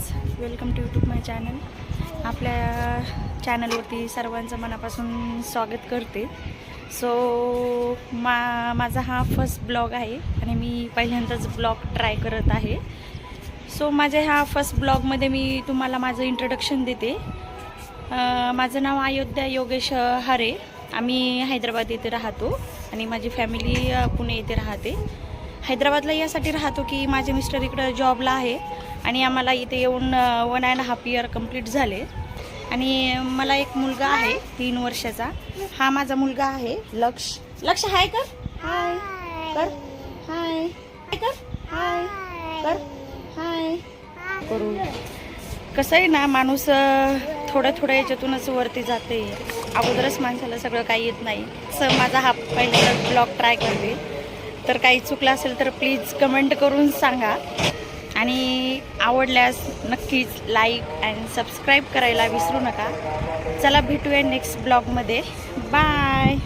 Guys, welcome to YouTube my channel. आपल्या चॅनलवरती सर्वांचं मनापासून स्वागत करते. माझा हा फर्स्ट ब्लॉग आहे आणि मी पहिल्यांदाच ब्लॉग ट्राय करत आहे. माझ्या ह्या फर्स्ट ब्लॉगमध्ये मी तुम्हाला माझं इंट्रोडक्शन देते. माझं नाव अयोध्या योगेश हरे. आम्ही हैदराबाद येथे राहतो आणि माझी फॅमिली पुणे येथे राहते. हैदराबादला यासाठी राहतो की माझे मिस्टर इकडं जॉबला आहे आणि आम्हाला इथे येऊन 1.5 इयर कंप्लीट झाले. आणि मला एक मुलगा आहे 3 वर्षाचा. हा माझा मुलगा आहे लक्ष. लक्ष हाय कर, हाय कर, हाय कर, हाय कर, हाय करू. कसं आहे ना, माणूस थोड्या याच्यातूनच वरती जाते. अगोदरच माणसाला सगळं काही येत नाही. माझा हा पहिल्यांदा ब्लॉग ट्राय करते. तर काही चुकलं असेल तर प्लीज कमेंट करून सांगा आणि आवडल्यास नक्कीच लाईक अँड सबस्क्राईब करायला विसरू नका. चला भेटूया नेक्स्ट ब्लॉगमध्ये. बाय.